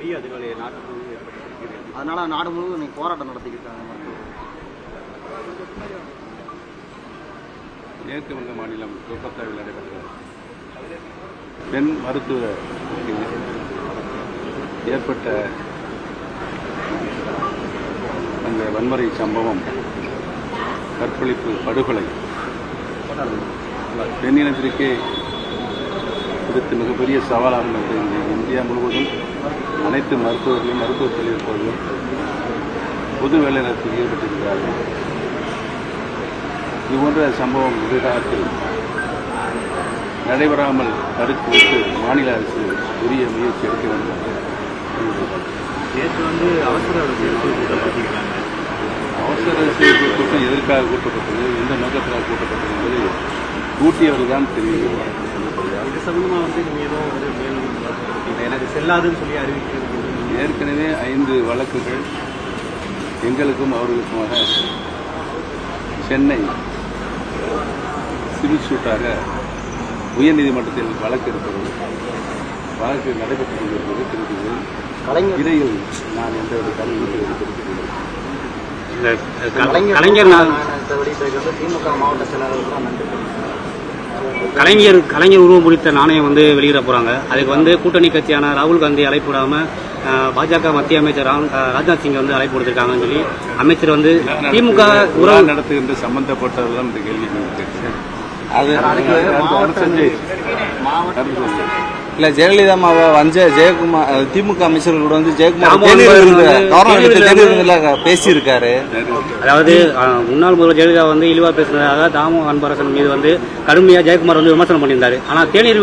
நெருக்கடி அதனுடைய நாடு முழுவதும் ஏற்பட்டிருக்கு. அதனால நாடு முழுவதும் இன்னைக்கு போராட்டம் நடத்திக்கிட்டாங்க மருத்துவர்கள். மேற்கு வங்க மாநிலம் கொல்கத்தாவில் நடைபெற்ற பெண் மருத்துவ ஏற்பட்ட அந்த வன்முறை சம்பவம், கற்பழிப்பு, படுகொலை பெண்ணினத்திற்கே குறித்து மிகப்பெரிய சவாலாக இருக்கிறது. இந்தியா முழுவதும் அனைத்து மருத்துவர்களும், மருத்துவ தொழில்நுட்பர்களும் பொது வேலைநிறுத்தத்தில் ஈடுபட்டிருக்கிறார்கள். இதுபோன்ற சம்பவம் எதிர்காலத்தில் நடைபெறாமல் தடுத்து வைத்து மாநில அரசு உரிய முயற்சி எடுக்க வேண்டும். நேற்று அவசர சிகிச்சை கூட்டம் நடத்திருக்காங்க. அவசர சிகிச்சை கூட்டம் எதற்காக கூட்டப்பட்டது, எந்த நோக்கத்திற்காக கூட்டப்பட்டது என்பதை கூட்டியவர்கள் தான் தெரியும். இது சம்பந்தமாக நீங்கள் ஏதோ மேலும் எனக்கு செல்லாதுன்னு சொல்லி அறிவிக்கிறது. ஏற்கனவே 5 வழக்குகள் எங்களுக்கும் அவர்களுக்குமாக சென்னை சிவில் சூட்டாக உயர்நீதிமன்றத்தில் வழக்கு இருக்கிறது. வழக்கு நடைபெற்றுக் கொண்டிருப்பது தெரிவித்தது. இடையில் நான் எந்த ஒரு கருத்து கலைஞர் உருவம் பிடித்த நாணயம் வெளியிட போறாங்க. அதுக்கு கூட்டணி கட்சியான ராகுல் காந்தி அழைப்பு விடாம பாஜக மத்திய அமைச்சர் ராஜ்நாத் சிங் அழைப்பு கொடுத்திருக்காங்கன்னு சொல்லி அமைச்சர் திமுக உறவு நடத்துகின்ற சம்பந்தப்பட்டவர்கள் இந்த கேள்வி இல்ல ஜெயலலிதா ஜெயக்குமார் திமுக அமைச்சர்கள் கூட ஜெயக்குமார் பேசியிருக்காரு. அதாவது முன்னாள் முதல்வர் ஜெயலலிதா இழிவா பேசுனதாக தாமோ அன்பரசன் மீது கடுமையா ஜெயக்குமார் விமர்சனம் பண்ணியிருந்தாரு. ஆனா தேநீர்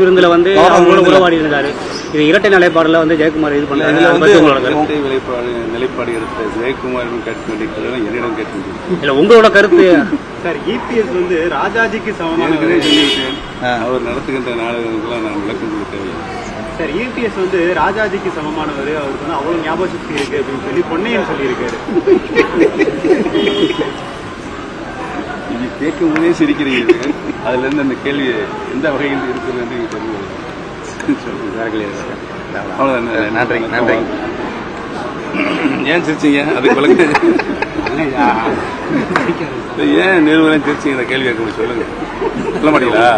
விருந்துல அவங்களோட உறவாடி இருந்தாரு. இது இரட்டை நிலைப்பாடுல ஜெயக்குமார் இது பண்ணாரு. நிலைப்பாடு எடுத்த ஜெயக்குமார் என்னிடம் கேட்கின்றேன். இல்ல உங்களோட கருத்து சார்? இபிஎஸ் ராஜாஜிக்கு சமமான அவர் நடத்துகின்ற நாடகங்களுக்கெல்லாம் நான் விளக்கம் கொடுக்க தேவையில்லை சார். இபிஎஸ் ராஜாஜிக்கு சமமானவர், அவருக்கு அவ்வளவு ஞாபக சக்தி இருக்கு அப்படின்னு சொல்லி பொன்னையன் சொல்லியிருக்காரு. இது கேட்கும் போதே சிரிக்கிறீங்க. அதுல இருந்து அந்த கேள்வி எந்த வகையில் இருக்கிறது என்று தெரியும். அவ்வளவுதான். நன்றி நன்றி. ஏன் சிரிச்சீங்க? அதுக்கு விளக்கு ஏன் நிறுவனம் சிரிச்சீங்க? கேள்வி கேட்க சொல்லுங்க. சொல்ல மாட்டீங்களா?